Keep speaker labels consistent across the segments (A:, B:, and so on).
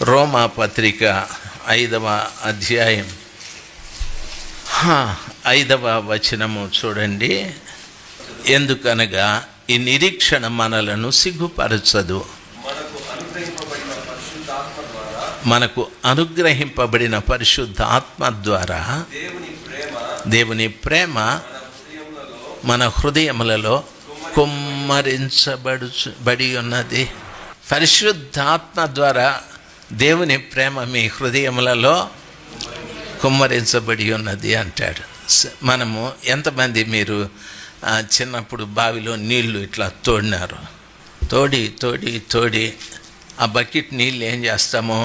A: రోమా పత్రిక 5వ అధ్యాయం 5వ వచనము చూడండి. ఎందుకనగా ఈ నిరీక్షణ మనలను సిగ్గుపరచదు, మనకు అనుగ్రహింపబడిన పరిశుద్ధాత్మ ద్వారా దేవుని ప్రేమ మన హృదయములలో కుమ్మరించబడి ఉన్నది. పరిశుద్ధాత్మ ద్వారా దేవుని ప్రేమ మీ హృదయములలో కుమ్మరించబడి ఉన్నది అంటాడు. మనము ఎంతమంది మీరు చిన్నప్పుడు బావిలో నీళ్లు ఇట్లా తోడినారు? తోడి ఆ బకెట్ నీళ్ళు ఏం చేస్తాము?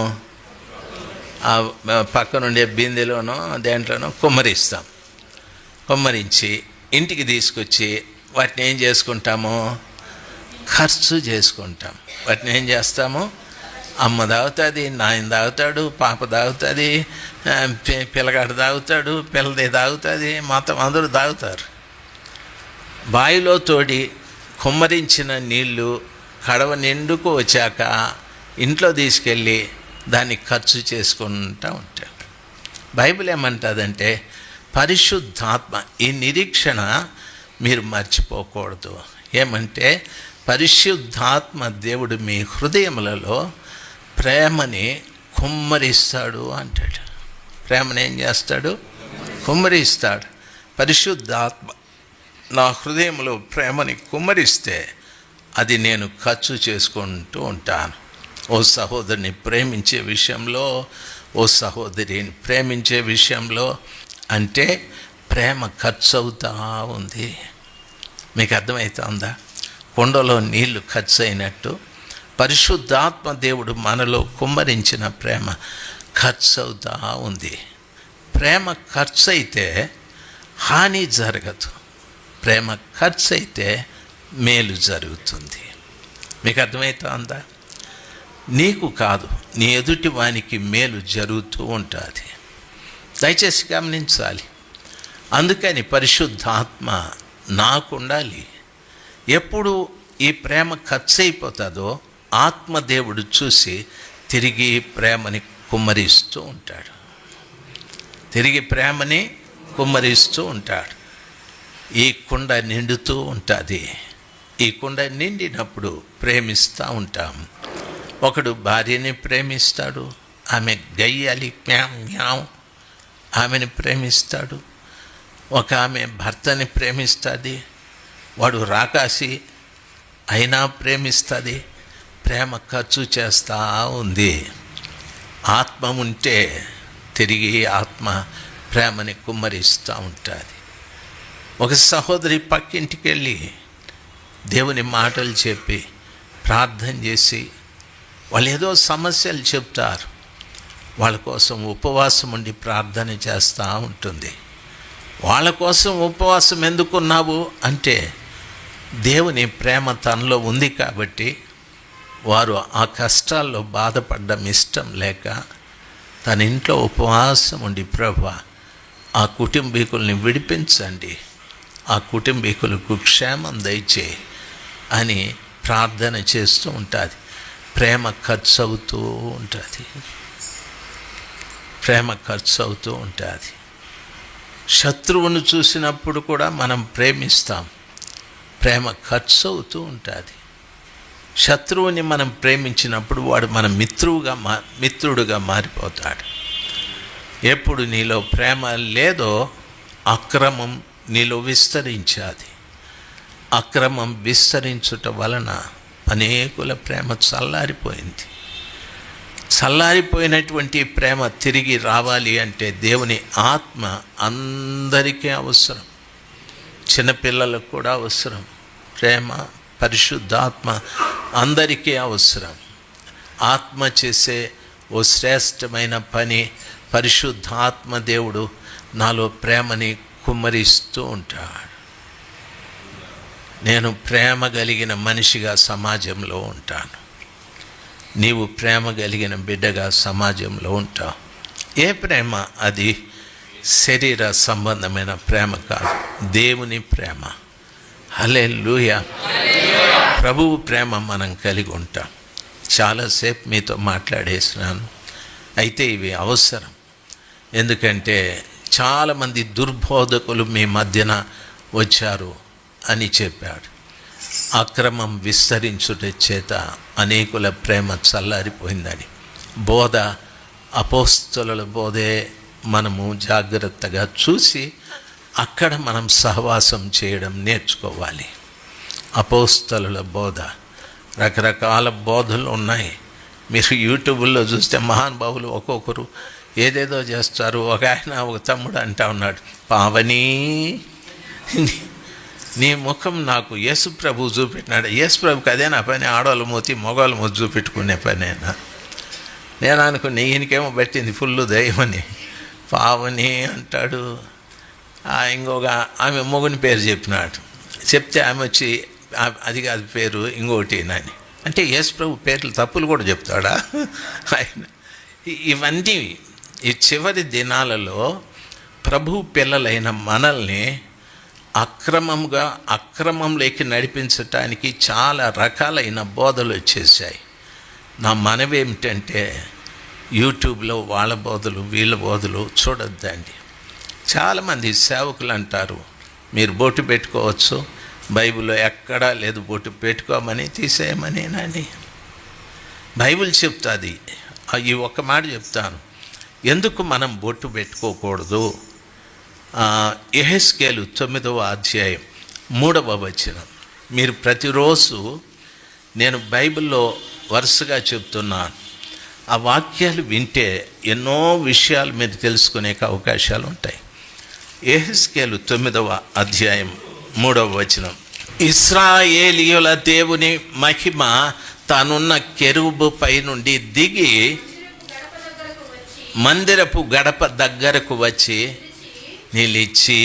A: ఆ పక్కనుండే బిందెలోనో దేంట్లోనో కుమ్మరించి ఇంటికి తీసుకొచ్చి వాటిని ఏం చేసుకుంటాము? ఖర్చు చేసుకుంటాం. వాటిని ఏం చేస్తాము? అమ్మ తాగుతుంది, నాయన తాగుతాడు, పాప తాగుతుంది, పిల్లగాడు తాగుతాడు, పిల్లది తాగుతుంది, మొత్తం అందరూ తాగుతారు. బావిలో తోడి కుమ్మరించిన నీళ్ళు కడవ నిండుకు వచ్చాక ఇంట్లో తీసుకెళ్ళి దాన్ని ఖర్చు చేసుకుంటూ ఉంటాడు. బైబిల్ ఏమంటుందంటే పరిశుద్ధాత్మ, ఈ నిరీక్షణ మీరు మర్చిపోకూడదు. ఏమంటే పరిశుద్ధాత్మ దేవుడు మీ హృదయములలో ప్రేమని కుమ్మరిస్తాడు అంటాడు. ప్రేమని ఏం చేస్తాడు? కుమ్మరిస్తాడు. పరిశుద్ధాత్మ నా హృదయంలో ప్రేమని కుమ్మరిస్తే అది నేను ఖర్చు చేసుకుంటూ ఉంటాను. ఓ సహోదరుని ప్రేమించే విషయంలో, ఓ సహోదరిని ప్రేమించే విషయంలో అంటే ప్రేమ ఖర్చు అవుతూ ఉంది. మీకు అర్థమవుతుందా? కుండలో నీళ్లు ఖర్చు అయినట్టు పరిశుద్ధాత్మ దేవుడు మనలో కుమ్మరించిన ప్రేమ ఖర్చు అవుతూ ఉంది. ప్రేమ ఖర్చు అయితే హాని జరగదు, ప్రేమ ఖర్చు అయితే మేలు జరుగుతుంది. మీకు అర్థమవుతుందా? నీకు కాదు, నీ ఎదుటి వానికి మేలు జరుగుతూ ఉంటుంది. దయచేసి గమనించాలి. అందుకని పరిశుద్ధాత్మ నాకుండాలి. ఎప్పుడు ఈ ప్రేమ ఖర్చు అయిపోతుందో ఆత్మదేవుడు చూసి తిరిగి ప్రేమని కుమ్మరిస్తూ ఉంటాడు. ఈ కుండ నిండుతూ ఉంటుంది. ఈ కుండ నిండినప్పుడు ప్రేమిస్తూ ఉంటాం. ఒకడు భార్యని ప్రేమిస్తాడు, ఆమె గయ్యాలి మ్యావ్ ఆమెని ప్రేమిస్తాడు. ఒక ఆమె భర్తని ప్రేమిస్తుంది, వాడు రాకాసి అయినా ప్రేమిస్తుంది. ప్రేమ ఖర్చు చేస్తూ ఉంది. ఆత్మ ఉంటే తిరిగి ఆత్మ ప్రేమని కుమ్మరిస్తూ ఉంటుంది. ఒక సహోదరి పక్కింటికి వెళ్ళి దేవుని మాటలు చెప్పి ప్రార్థన చేసి, వాళ్ళు ఏదో సమస్యలు చెప్తారు, వాళ్ళ కోసం ఉపవాసం ఉండి ప్రార్థన చేస్తూ ఉంటుంది. వాళ్ళ కోసం ఉపవాసం ఎందుకున్నావు అంటే దేవుని ప్రేమ తనలో ఉంది కాబట్టి వారు ఆ కష్టాల్లో బాధపడడం ఇష్టం లేక తన ఇంట్లో ఉపవాసం ఉండి, ప్రభువా ఆ కుటుంబీకుల్ని విడిపించండి, ఆ కుటుంబీకులకు క్షేమం దయచేయి అని ప్రార్థన చేస్తూ ఉంటుంది. ప్రేమ ఖర్చు అవుతూ ఉంటుంది. శత్రువును చూసినప్పుడు కూడా మనం ప్రేమిస్తాం. ప్రేమ ఖర్చు అవుతూ ఉంటుంది. శత్రువుని మనం ప్రేమించినప్పుడు వాడు మన మిత్రుడుగా మారిపోతాడు. ఎప్పుడు నీలో ప్రేమ లేదో అక్రమం నీలో విస్తరించాది. అక్రమం విస్తరించుట వలన అనేకుల ప్రేమ చల్లారిపోయినటువంటి ప్రేమ తిరిగి రావాలి అంటే దేవుని ఆత్మ అందరికీ అవసరం. చిన్నపిల్లలకు కూడా అవసరం. ప్రేమ, పరిశుద్ధాత్మ అందరికీ అవసరం. ఆత్మ చేసే ఓ శ్రేష్టమైన పని, పరిశుద్ధాత్మ దేవుడు నాలో ప్రేమని కుమ్మరిస్తూ ఉంటాడు. నేను ప్రేమ కలిగిన మనిషిగా సమాజంలో ఉంటాను. నీవు ప్రేమ కలిగిన బిడ్డగా సమాజంలో ఉంటావు. ఏ ప్రేమ? అది శరీర సంబంధమైన ప్రేమ కాదు, దేవుని ప్రేమ. హల్లెలూయా. ప్రభువు ప్రేమ మనం కలిగి ఉంటాం. చాలాసేపు మీతో మాట్లాడేసినాను. అయితే ఇవి అవసరం. ఎందుకంటే చాలామంది దుర్బోధకులు మీ మధ్యన వచ్చారు అని చెప్పాడు. అక్రమం విస్తరించుట చేత అనేకుల ప్రేమ చల్లారిపోయిందని. బోధ అపోస్తలుల బోధే మనము జాగ్రత్తగా చూసి అక్కడ మనం సహవాసం చేయడం నేర్చుకోవాలి. అపోస్తలుల బోధ, రకరకాల బోధలు ఉన్నాయి. మీరు యూట్యూబ్లో చూస్తే మహానుభావులు ఒక్కొక్కరు ఏదేదో చేస్తారు. ఒక తమ్ముడు అంటా ఉన్నాడు, పావని నీ ముఖం నాకు యేసు ప్రభు చూపెట్టినాడు. యేసు ప్రభుకి అదే నా పని, ఆడవాళ్ళ మూతి మగవాళ్ళ మూతి చూపెట్టుకునే పనేనా? నేను అనుకుని ఈయనకేమో పెట్టింది ఫుల్ దయ్యమని. పావని అంటాడు. ఇంకొక ఆమె మొగుని పేరు చెప్పినాడు. చెప్తే ఆమె వచ్చి అది కాదు పేరు ఇంకోటి అని. అంటే యేసు ప్రభు పేర్లు తప్పులు కూడా చెప్తాడా ఆయన? ఇవన్నీ ఈ చివరి దినాలలో ప్రభు పిల్లలైన మనల్ని అక్రమంలోకి నడిపించటానికి చాలా రకాలైన బోధలు వచ్చేసాయి. నా మనవి ఏమిటంటే యూట్యూబ్లో వాళ్ళ బోధలు వీళ్ళ బోధలు చూడొద్దండి. చాలామంది సేవకులు అంటారు మీరు బొట్టు పెట్టుకోవచ్చు, బైబిల్లో ఎక్కడా లేదు బొట్టు పెట్టుకోమని తీసేయమని నాని. బైబిల్ చెప్తుంది. ఈ ఒక్క మాట చెప్తాను, ఎందుకు మనం బొట్టు పెట్టుకోకూడదు. యెహెజ్కేలు 9వ అధ్యాయం 3వ వచనం. మీరు ప్రతిరోజు నేను బైబిల్లో వరుసగా చెప్తున్నాను, ఆ వాక్యాలు వింటే ఎన్నో విషయాలు మీరు తెలుసుకునే అవకాశాలు ఉంటాయి. యెహెజ్కేలు 9వ అధ్యాయం 3వ వచనం. ఇశ్రాయేలీయుల దేవుని మహిమ తానున్న కెరూబు పై నుండి దిగి మందిరపు గడప దగ్గరకు వచ్చి నిలిచి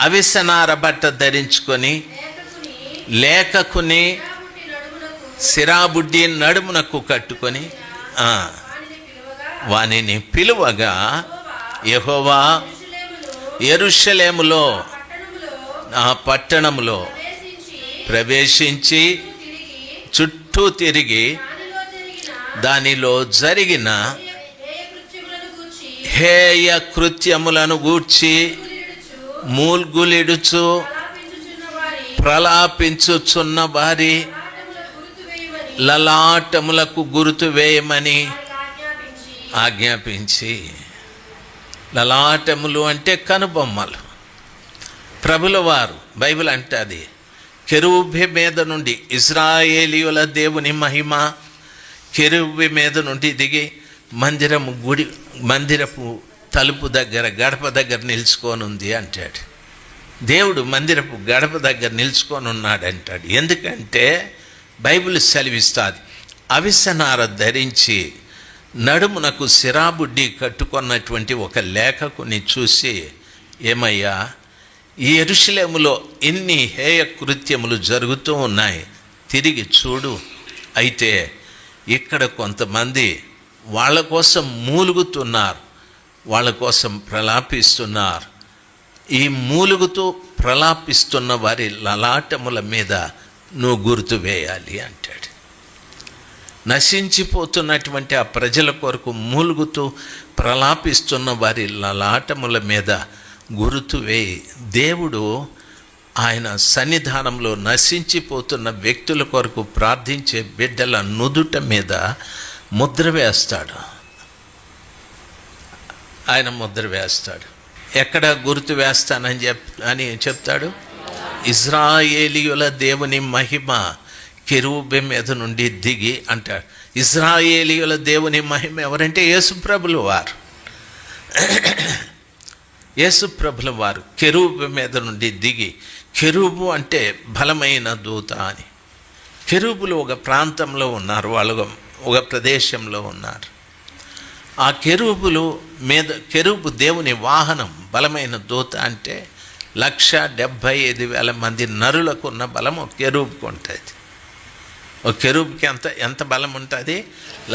A: అవిసనార బట్ట ధరించుకొని లేఖకుని సిరాబుడ్డి నడుమునకు కట్టుకొని వానిని పిలువగా యెహోవా యెరూషలేములో ఆ పట్టణములో ప్రవేశించి చుట్టూ తిరిగి దానిలో జరిగిన హేయ కృత్యములను గూర్చి మూల్గులిడుచు ప్రలాపించుచున్న వారి లలాటములకు గుర్తు వేయమని ఆజ్ఞాపించి. లలాటములు అంటే కనుబొమ్మలు. ప్రభుల వారు బైబిల్ అంటది కెరూబు మీద నుండి ఇశ్రాయేలీయుల దేవుని మహిమ కెరూబు మీద నుండి దిగి మందిరపు తలుపు దగ్గర గడప దగ్గర నిలుచుకొని ఉంది అంటాడు. దేవుడు మందిరపు గడప దగ్గర నిలుచుకొని ఉన్నాడు అంటాడు. ఎందుకంటే బైబిల్ సెలవిస్తుంది, అవిసనార ధరించి నడుమునకు సిరాబుడ్డి కట్టుకున్నటువంటి ఒక లేఖకుని చూసి, ఏమయ్యా ఈ యెరూషలేములో ఇన్ని హేయ కృత్యములు జరుగుతూ ఉన్నాయి, తిరిగి చూడు. అయితే ఇక్కడ కొంతమంది వాళ్ళ కోసం మూలుగుతున్నారు, వాళ్ళ కోసం ప్రలాపిస్తున్నారు. ఈ మూలుగుతూ ప్రలాపిస్తున్న వారి లలాటముల మీద నువ్వు గుర్తు వేయాలి అంటాడు. నశించిపోతున్నటువంటి ఆ ప్రజల కొరకు మూలుగుతూ ప్రలాపిస్తున్న వారి లలాటముల మీద గుర్తు వేయి. దేవుడు ఆయన సన్నిధానంలో నశించిపోతున్న వ్యక్తుల కొరకు ప్రార్థించే బిడ్డల నుదుట మీద ముద్ర వేస్తాడు. ఆయన ముద్ర వేస్తాడు. ఎక్కడ గుర్తు వేస్తానని చెప్తాడు? ఇశ్రాయేలీయుల దేవుని మహిమ కెరూబు మీద నుండి దిగి అంటాడు. ఇశ్రాయేలీయుల దేవుని మహిమ ఎవరంటే యేసుప్రభుల వారు. యేసుప్రభుల వారు కెరూబు మీద నుండి దిగి, కెరూబు అంటే బలమైన దూత అని. కెరూబులు ఒక ప్రాంతంలో ఉన్నారు, వాళ్ళు ఒక ప్రదేశంలో ఉన్నారు. ఆ కెరూబులు మీద కెరూబు దేవుని వాహనం, బలమైన దూత అంటే 175,000 మంది నరులకు ఉన్న బలం ఒక కెరూబుకు ఉంటుంది. ఒక కెరూబుకి ఎంత బలం ఉంటుంది?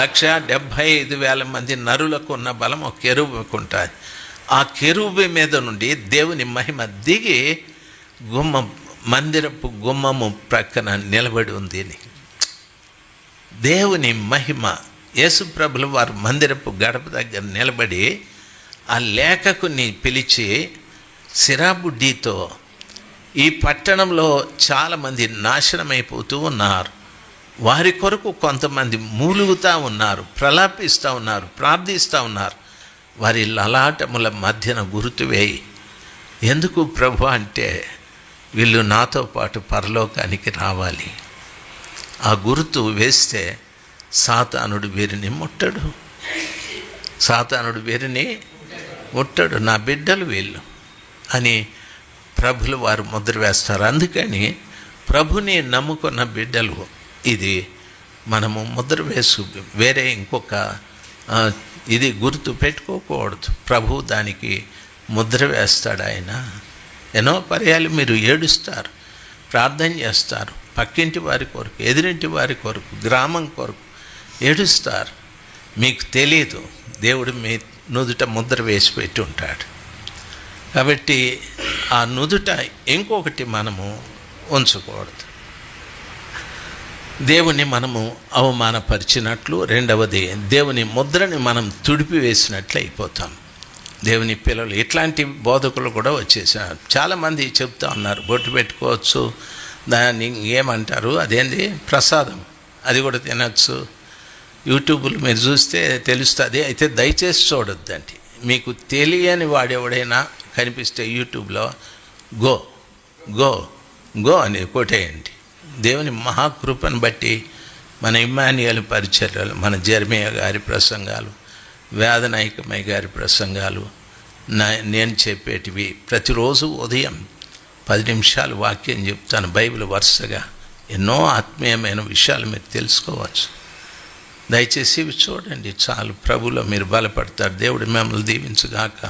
A: 175,000 మంది నరులకు ఉన్న బలం ఒక కెరూబుకు ఉంటుంది. ఆ కెరూబు మీద నుండి దేవుని మహిమ దిగి మందిరపు గుమ్మము ప్రక్కన నిలబడి ఉంది. దేవుని మహిమ. యేసు ప్రభులు వారు మందిరపు గడప దగ్గర నిలబడి ఆ లేఖకుని పిలిచి సిరాబుడ్డితో, ఈ పట్టణంలో చాలామంది నాశనమైపోతూ ఉన్నారు, వారి కొరకు కొంతమంది మూలుగుతూ ఉన్నారు, ప్రలాపిస్తూ ఉన్నారు, ప్రార్థిస్తూ ఉన్నారు, వారి లలాటముల మధ్యన గుర్తు వేయి. ఎందుకు ప్రభు అంటే, వీళ్ళు నాతో పాటు పరలోకానికి రావాలి. ఆ గుర్తు వేస్తే సాతానుడు వీరిని ముట్టడు, సాతానుడు వీరిని ముట్టడు, నా బిడ్డలు వీళ్ళు అని ప్రభులు వారు ముద్ర వేస్తారు. అందుకని ప్రభుని నమ్ముకున్న బిడ్డలు ఇది మనము ముద్ర వేసు, వేరే ఇంకొక ఇది గుర్తు పెట్టుకోకూడదు. ప్రభు దానికి ముద్ర వేస్తాడు. ఆయన ఎన్నో పర్యాలు మీరు ఏడుస్తారు, ప్రార్థన చేస్తారు, పక్కింటి వారి కొరకు, ఎదురింటి వారి కొరకు, గ్రామం కొరకు ఏడుస్తారు. మీకు తెలియదు, దేవుడు మీ నుదుట ముద్ర వేసి పెట్టి ఉంటాడు. కాబట్టి ఆ నుదుట ఇంకొకటి మనము ఉంచకూడదు. దేవుని మనము అవమానపరిచినట్లు, రెండవది దేవుని ముద్రని మనం తుడిపివేసినట్లు అయిపోతాం. దేవుని పిల్లలు ఇట్లాంటి బోధకులు కూడా వచ్చేసారు. చాలామంది చెప్తా ఉన్నారు, బొట్టు పెట్టుకోవచ్చు, దాన్ని ఏమంటారు, అదేంటి ప్రసాదం, అది కూడా తినచ్చు, యూట్యూబ్లో మీరు చూస్తే తెలుస్తుంది. అయితే దయచేసి చూడొద్దండి. మీకు తెలియని వాడెవడైనా కనిపిస్తే యూట్యూబ్లో గో గో గో అని కొట్టేయండి. దేవుని మహాకృపను బట్టి మన ఇమ్మాన్యుయల్ పరిచర్యలు, మన జెర్మియా గారి ప్రసంగాలు, వేదనాయకమయ్య గారి ప్రసంగాలు, నేను చెప్పేటివి ప్రతిరోజు ఉదయం 10 నిమిషాలు వాక్యం చెప్తాను. బైబిల్ వరుసగా ఎన్నో ఆత్మీయమైన విషయాలు మీరు తెలుసుకోవచ్చు. దయచేసి ఇవి చూడండి చాలు. ప్రభులో మీరు బలపడతారు. దేవుడు మిమ్మల్ని దీవించుగాక.